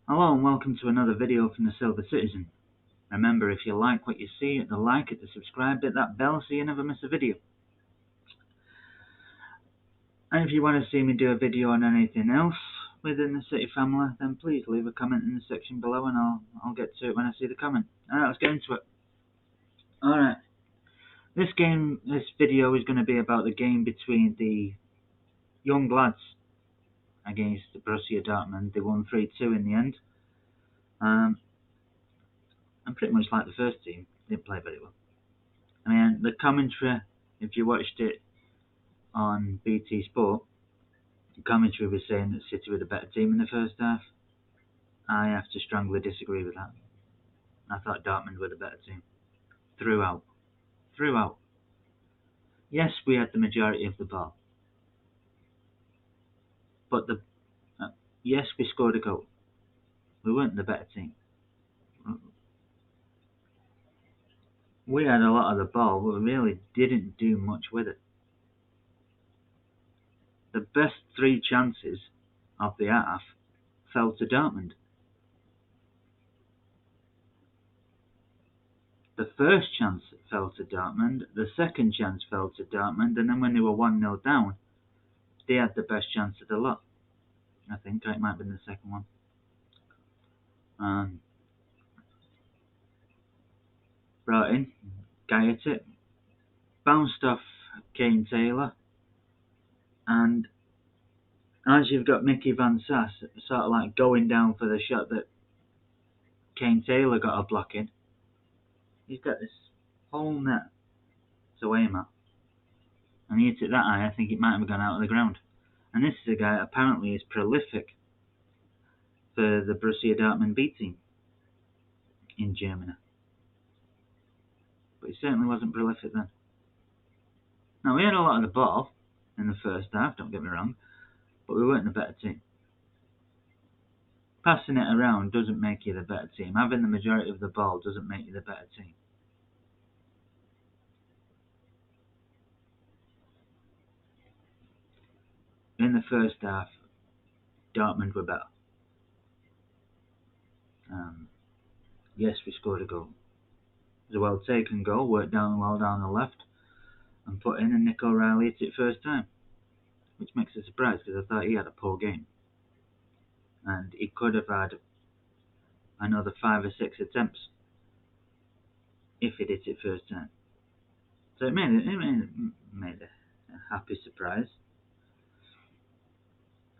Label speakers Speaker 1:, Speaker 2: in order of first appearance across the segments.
Speaker 1: Hello and welcome to another video from the Silver Citizen. Remember, if you like what you see, hit the like, hit the subscribe, hit that bell so you never miss a video. And if you want to see me do a video on anything else within the City family, then please leave a comment in the section below and I'll get to it when I see the comment. Alright, let's get into it. Alright, this video is going to be about the game between the young lads against the Borussia Dortmund. They won 3-2 in the end. And pretty much like the first team, didn't play very well. I mean, the commentary, if you watched it on BT Sport, the commentary was saying that City were the better team in the first half. I have to strongly disagree with that. I thought Dortmund were the better team. Throughout. Yes, we had the majority of the ball. But yes, we scored a goal. We weren't the better team. We had a lot of the ball, but we really didn't do much with it. The best 3 chances of the half fell to Dortmund. The first chance fell to Dortmund, the second chance fell to Dortmund, and then when they were 1-0 down, they had the best chance of the lot. I think it might have been the second one. Brought in, guy hit it, bounced off Kane Taylor, and as you've got Mickey Van Sass sort of like going down for the shot that Kane Taylor got a block in, he's got this whole net to aim at, and he hit it that high, I think it might have gone out of the ground. And this is a guy that apparently is prolific for the Borussia Dortmund B team in Germany. But he certainly wasn't prolific then. Now, we had a lot of the ball in the first half, don't get me wrong, but we weren't the better team. Passing it around doesn't make you the better team. Having the majority of the ball doesn't make you the better team. In the first half, Dortmund were better. Yes, we scored a goal. It was a well-taken goal, worked well down the left, and put in, and Nick O'Reilly hit it first time, which makes a surprise because I thought he had a poor game. And he could have had another 5 or 6 attempts if he'd hit it first time. So it made a happy surprise.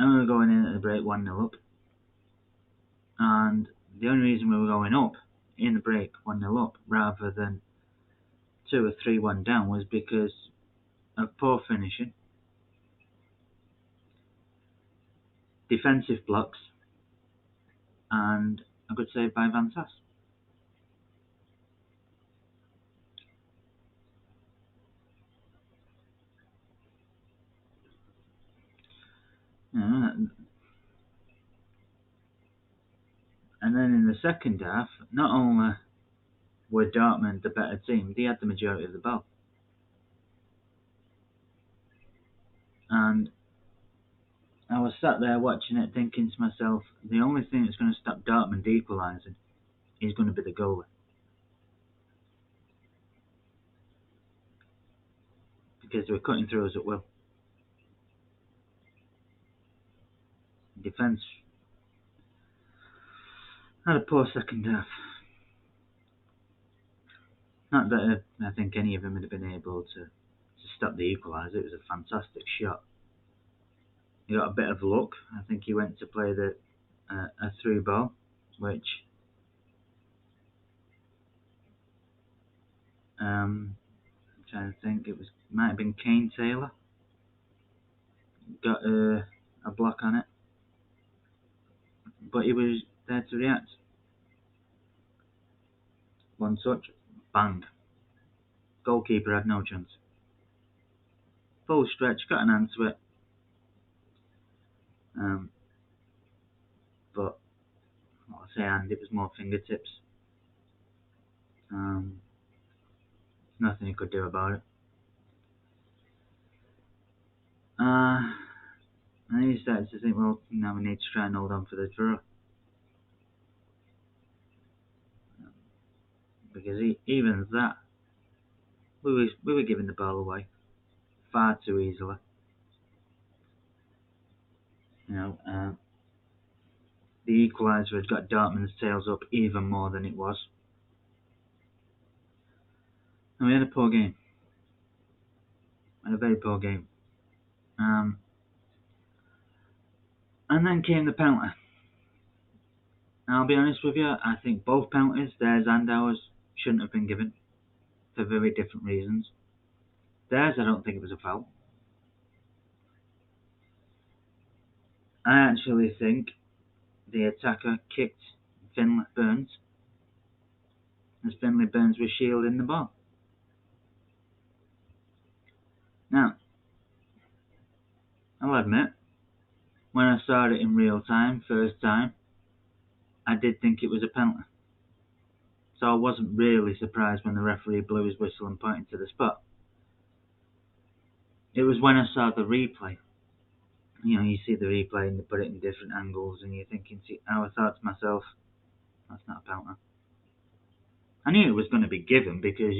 Speaker 1: And we were going in at the break 1-0 up. And the only reason we were going up in the break 1-0 up rather than 2 or 3-1 down was because of poor finishing, defensive blocks, and a good save by Van Sass. And then in the second half, not only were Dortmund the better team, they had the majority of the ball. And I was sat there watching it thinking to myself, the only thing that's going to stop Dortmund equalising is going to be the goalie. Because they were cutting through us at will. Defence had a poor second half. Not that I think any of them would have been able to stop the equaliser. It was a fantastic shot. He got a bit of luck. I think he went to play a through ball, which I'm trying to think, might have been Kane Taylor. Got a block on it, but he was there to react. One touch, bang. Goalkeeper had no chance. Full stretch, got an hand to it. But what I say hand, it was more fingertips. Nothing he could do about it. And he started to think, well, now we need to try and hold on for the draw. because even that, we were giving the ball away far too easily. The equaliser had got Dortmund's tails up even more than it was. And we had a poor game. A very poor game. And then came the penalty. And I'll be honest with you, I think both penalties, theirs and ours, shouldn't have been given for very different reasons. Theirs, I don't think it was a foul. I actually think the attacker kicked Finley Burns as Finley Burns was shielding the ball. Now, I'll admit, when I saw it in real time, first time, I did think it was a penalty. So I wasn't really surprised when the referee blew his whistle and pointed to the spot. It was when I saw the replay. You see the replay and they put it in different angles and you're thinking, I thought to myself, that's not a penalty. I knew it was going to be given because,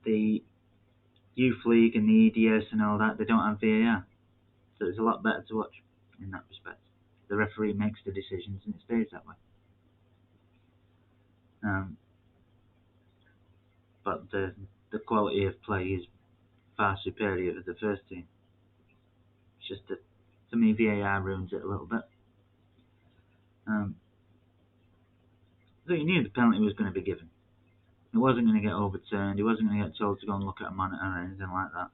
Speaker 1: the Youth League and the EDS and all that, they don't have VAR. So it's a lot better to watch in that respect. The referee makes the decisions and it stays that way. But the quality of play is far superior to the first team. It's just that, to me, VAR ruins it a little bit. So you knew the penalty was going to be given. It wasn't going to get overturned. He wasn't going to get told to go and look at a monitor or anything like that.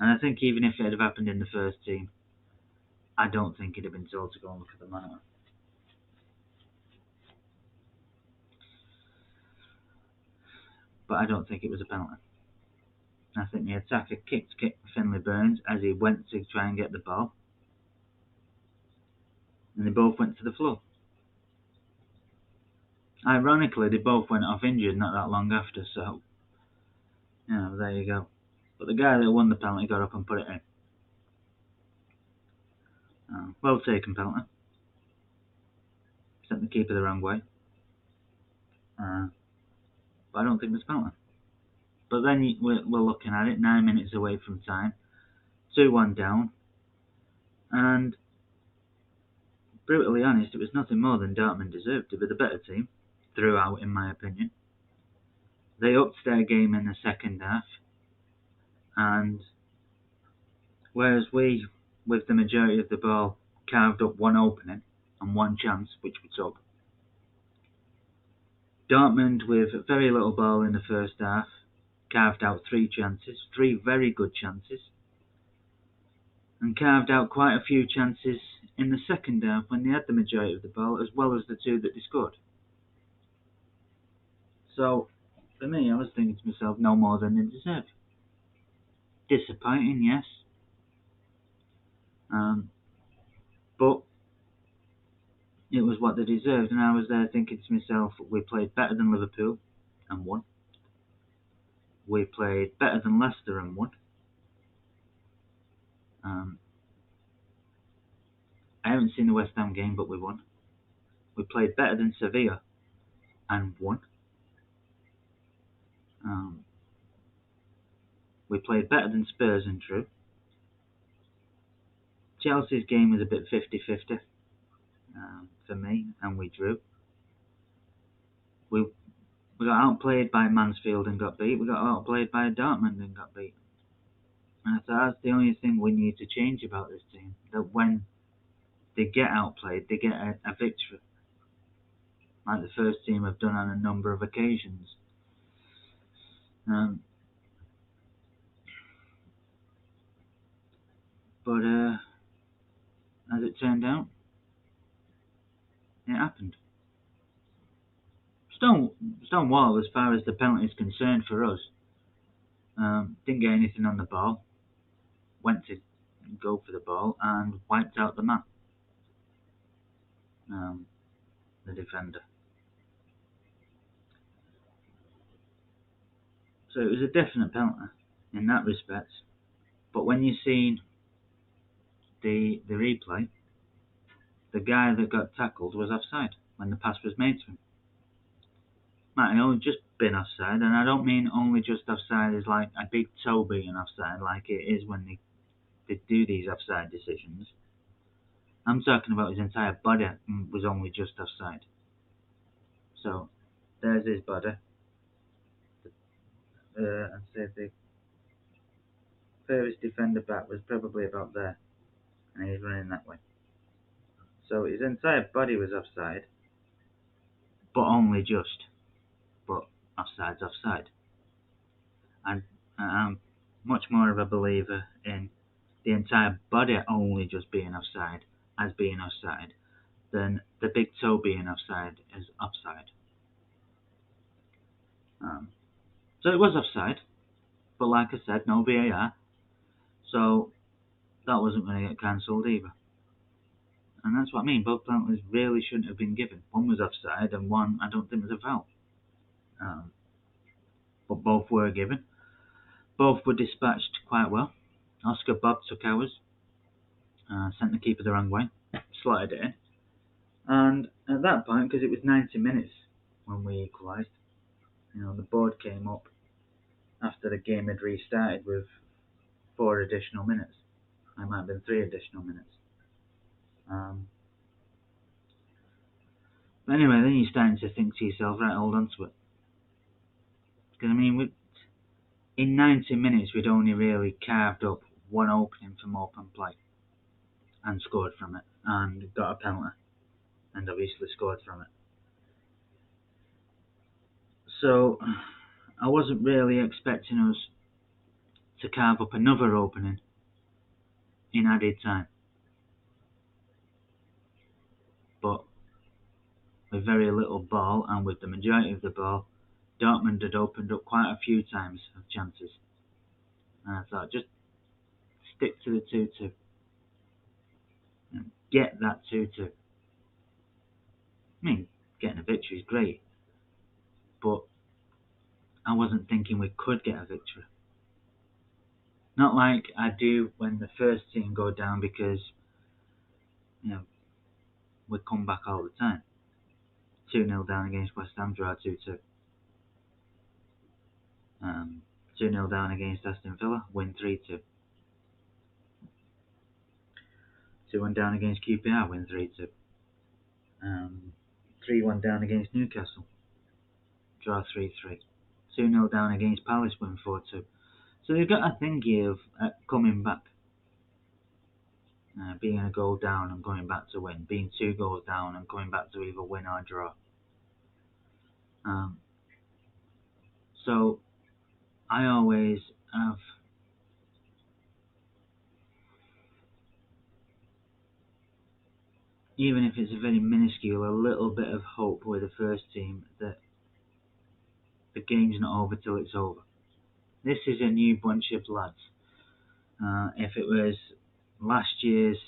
Speaker 1: And I think even if it had happened in the first team, I don't think he'd have been told to go and look at the monitor. But I don't think it was a penalty. I think the attacker kicked Finley Burns as he went to try and get the ball. And they both went to the floor. Ironically, they both went off injured not that long after, so, there you go. But the guy that won the penalty got up and put it in. Well taken penalty. Sent the keeper the wrong way. But I don't think it was a penalty. But then we're looking at it, 9 minutes away from time, 2-1 down, and brutally honest, it was nothing more than Dortmund deserved to be the better team, throughout in my opinion. They upped their game in the second half, and whereas we, with the majority of the ball, carved up one opening and one chance, which we took, Dortmund, with very little ball in the first half, carved out 3 chances, 3 very good chances, and carved out quite a few chances in the second half when they had the majority of the ball, as well as the 2 that they scored. So, for me, I was thinking to myself, no more than they deserve. Disappointing, yes. But it was what they deserved, and I was there thinking to myself, we played better than Liverpool and won. We played better than Leicester and won. I haven't seen the West Ham game, but we won. We played better than Sevilla and won. We played better than Spurs and drew. Chelsea's game was a bit 50-50 for me, and we drew. We got outplayed by Mansfield and got beat. We got outplayed by Dortmund and got beat. And I thought that's the only thing we need to change about this team. That when they get outplayed, they get a victory. Like the first team have done on a number of occasions. But as it turned out, it happened. Stonewall, as far as the penalty is concerned for us, didn't get anything on the ball, went to go for the ball and wiped out the man, the defender. So it was a definite penalty in that respect. But when you've seen the replay, the guy that got tackled was offside when the pass was made to him. might have only just been offside, and I don't mean only just offside as like a big toe being offside, like it is when they do these offside decisions. I'm talking about his entire body was only just offside. So there's his body. I'd say the furthest defender back was probably about there, and he's running that way. So his entire body was offside, but only just. But offside's offside. And I'm much more of a believer in the entire body only just being offside as being offside than the big toe being offside as offside. So it was offside, but like I said, no VAR, so that wasn't going to get cancelled either. And that's what I mean, both penalties really shouldn't have been given. One was offside and one I don't think was a foul. But both were given. Both were dispatched quite well. Oscar Bob took ours, sent the keeper the wrong way, slotted it in. And at that point, because it was 90 minutes when we equalised, the board came up after the game had restarted with 4 additional minutes. It might have been 3 additional minutes. But anyway, then you're starting to think to yourself, right, hold on to it. Because, in 90 minutes, we'd only really carved up one opening from open play and scored from it, and got a penalty, and obviously scored from it. So I wasn't really expecting us to carve up another opening in added time. But with very little ball, and with the majority of the ball, Dortmund had opened up quite a few times of chances. And I thought, just stick to the 2-2. Get that 2-2. Getting a victory is great, but I wasn't thinking we could get a victory. Not like I do when the first team go down, because we come back all the time. 2-0 down against West Ham, draw 2-2. 2-0 down against Aston Villa, win 3-2. 2-1 down against QPR, win 3-2. 3-1 down against Newcastle, draw 3-3. 2-0 down against Palace, win 4-2. So you've got a thing here of coming back. Being a goal down and going back to win. Being 2 goals down and coming back to either win or draw. So I always have even if it's a very minuscule, a little bit of hope with the first team that the game's not over till it's over. This is a new bunch of lads. If it was last year's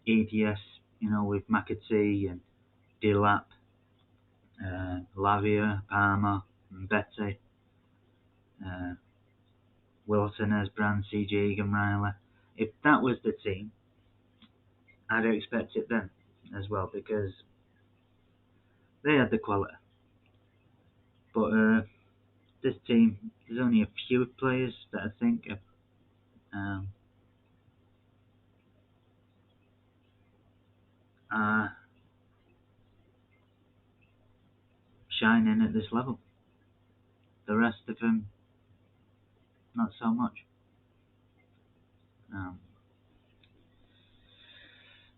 Speaker 1: EDS, with McAtee and Delap, Lavia, Palmer, Betty, Wilson, Esbrand, CJ Egan, Riley. If that was the team, I'd expect it then as well, because they had the quality. But this team, there's only a few players that I think are shining at this level. The rest of them, not so much.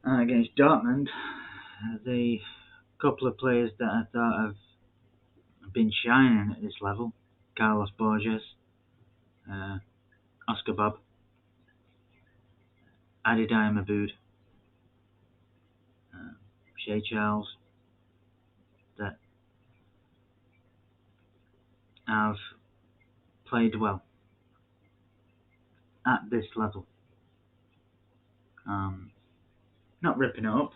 Speaker 1: Against Dortmund, the couple of players that I thought have been shining at this level, Carlos Borges, Oscar Bob, Adidai Maboud, Shea Charles, that have played well at this level. Not ripping it up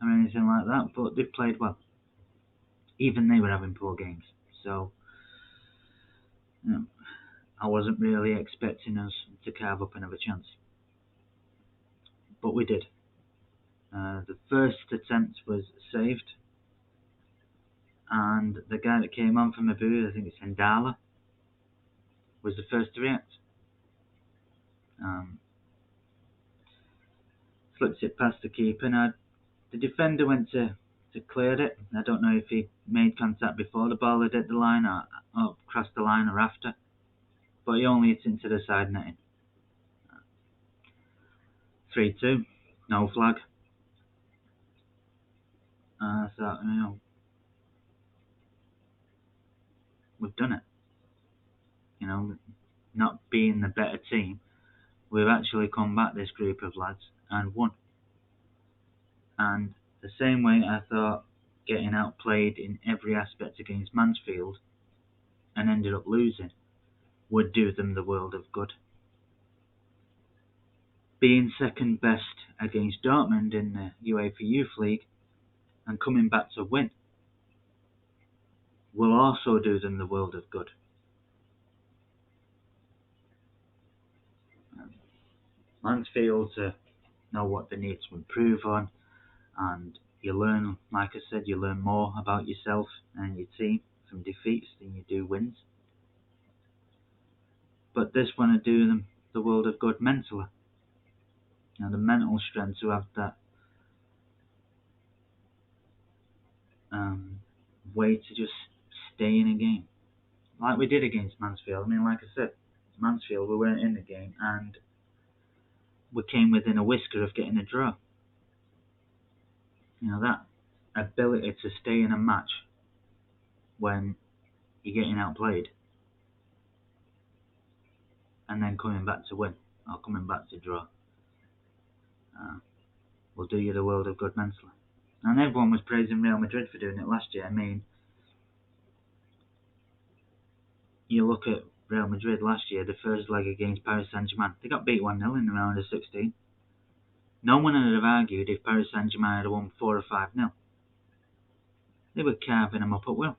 Speaker 1: or anything like that, but they've played well. Even they were having poor games. So I wasn't really expecting us to carve up another chance. But we did. The first attempt was saved, and the guy that came on from Abu, I think it's Hendala, was the first to react. Flips it past the keeper. Now, the defender went to clear it. I don't know if he made contact before the ball had hit the line or crossed the line or after, but he only hit into the side netting. 3-2, no flag. I thought, we've done it. Not being the better team, we've actually come back, this group of lads, and won. And the same way I thought getting outplayed in every aspect against Mansfield and ended up losing would do them the world of good. Being second best against Dortmund in the UEFA Youth League and coming back to win will also do them the world of good. Mansfield know what they need to improve on, and you learn, like I said, you learn more about yourself and your team from defeats than you do wins. But this one will do them the world of good mentally. The mental strength to have that way to just stay in a game, like we did against Mansfield. Like I said, Mansfield, we weren't in the game and we came within a whisker of getting a draw. That ability to stay in a match when you're getting outplayed and then coming back to win or coming back to draw will do you the world of good mentally. And everyone was praising Real Madrid for doing it last year. You look at Real Madrid last year, the first leg against Paris Saint-Germain, they got beat 1-0 in the round of 16. No one would have argued if Paris Saint-Germain had won 4 or 5-0. They were carving them up at will.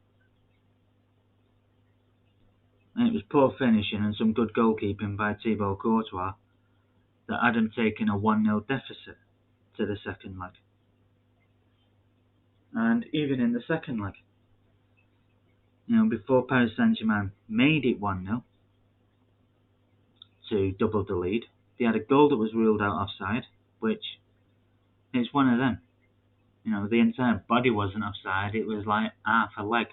Speaker 1: And it was poor finishing and some good goalkeeping by Thibaut Courtois that had them taking a 1-0 deficit to the second leg. And even in the second leg, before Paris Saint-Germain made it 1-0 to double the lead, they had a goal that was ruled out offside, which is one of them. The entire body wasn't offside, it was like half a leg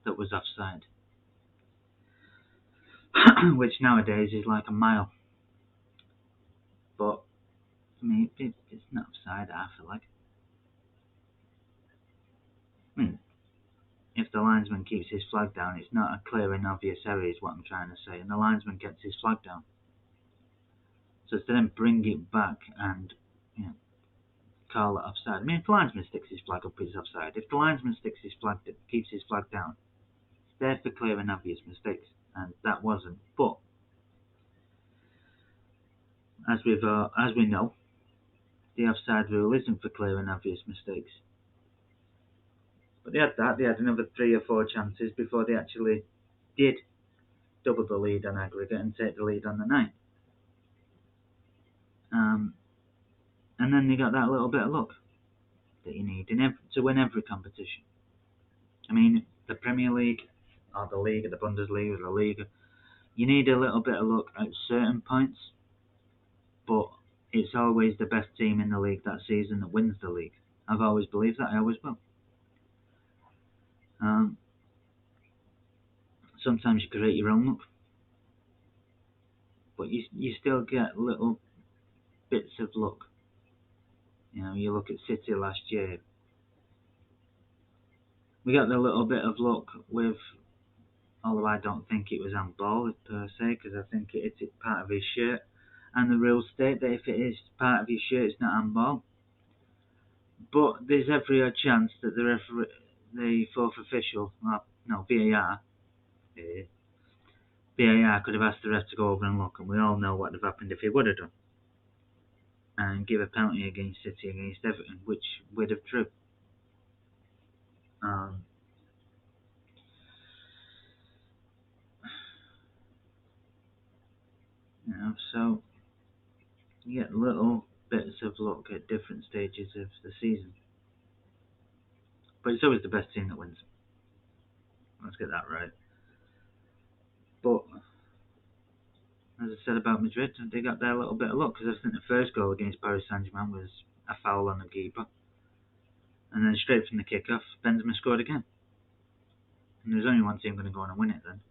Speaker 1: that was offside. Which nowadays is like a mile. But, it's not offside, half a leg. If the linesman keeps his flag down, it's not a clear and obvious error is what I'm trying to say, and the linesman gets his flag down. So to then bring it back and call it offside. If the linesman sticks his flag up, it's offside. If the linesman keeps his flag down, it's there for clear and obvious mistakes, and that wasn't. But as we know, the offside rule isn't for clear and obvious mistakes. But they had another 3 or 4 chances before they actually did double the lead on aggregate and take the lead on the night. And then they got that little bit of luck that you need to win every competition. The Premier League, or the League, or the Bundesliga, or the Liga, you need a little bit of luck at certain points, but it's always the best team in the league that season that wins the league. I've always believed that, I always will. Sometimes you create your own luck, but you still get little bits of luck. You look at City last year. We got the little bit of luck with, although I don't think it was handball per se, because I think it hit part of his shirt, and the rules state that if it is part of his shirt, it's not handball. But there's every odd chance that the fourth official, VAR could have asked the ref to go over and look, and we all know what would have happened if he would have done, and give a penalty against City against Everton, which would have true. So you get little bits of luck at different stages of the season, but it's always the best team that wins. Let's get that right. But as I said about Madrid, they got their little bit of luck, because I think the first goal against Paris Saint-Germain was a foul on the keeper, and then straight from the kick-off, Benzema scored again. And there's only one team going to go on and win it then.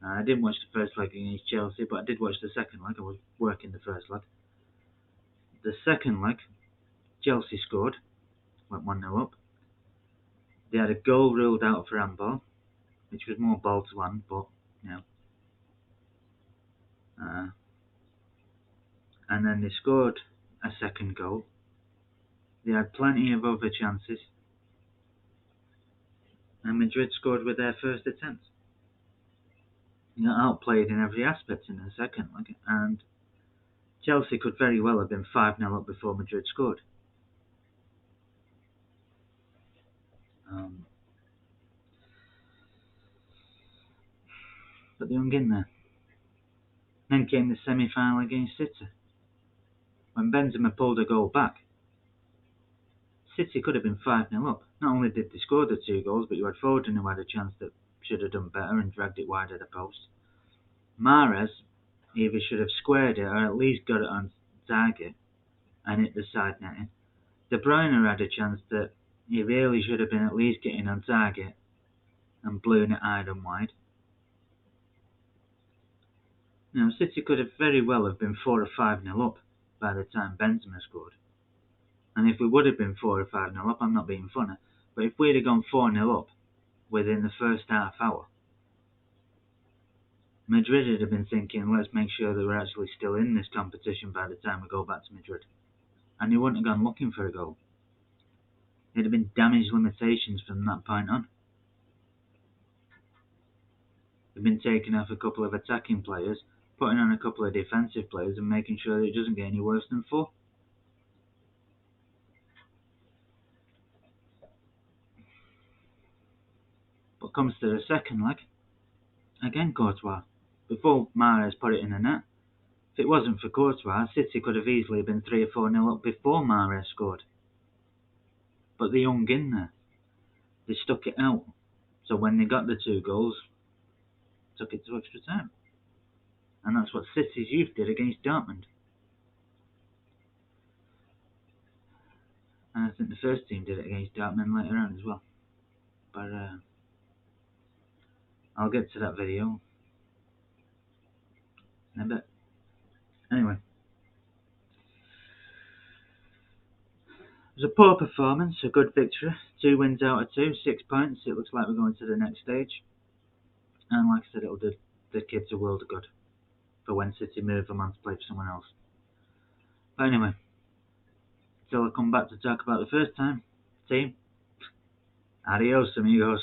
Speaker 1: I didn't watch the first leg against Chelsea, but I did watch the second leg. I was working the first leg. The second leg, Chelsea scored, went 1-0 up. They had a goal ruled out for handball, which was more ball to hand, but, you know. And then they scored a second goal. They had plenty of other chances, and Madrid scored with their first attempt. They got outplayed in every aspect in the second leg, and Chelsea could very well have been 5-0 up before Madrid scored. But they hung in there. Then came the semi-final against City. When Benzema pulled a goal back, City could have been 5-0 up. Not only did they score the 2 goals, but you had Foden, who had a chance that should have done better and dragged it wide of the post. Mahrez either should have squared it or at least got it on target and hit the side netting. De Bruyne had a chance that he really should have been at least getting on target and blown it high and wide. Now, City could have very well have been 4 or 5-0 up by the time Benzema scored. And if we would have been 4 or 5-0 up, I'm not being funny, but if we'd have gone 4-0 up within the first half hour, Madrid would have been thinking, let's make sure that we're actually still in this competition by the time we go back to Madrid. And they wouldn't have gone looking for a goal. It'd have been damage limitations from that point on. They've been taking off a couple of attacking players, putting on a couple of defensive players, and making sure that it doesn't get any worse than 4. But comes to the second leg, again Courtois. Before Mahrez put it in the net, if it wasn't for Courtois, City could have easily been 3 or 4-0 up before Mahrez scored. But they hung in there. They stuck it out. So when they got the 2 goals, took it to extra time. And that's what City's youth did against Dortmund. And I think the first team did it against Dortmund later on as well. But I'll get to that video in a bit. Anyway. It was a poor performance, a good victory. 2 wins out of 2, 6 points. It looks like we're going to the next stage. And like I said, it'll do the kids a world of good for when City move them on to play for someone else. But anyway, until I come back to talk about the first time team, adios amigos.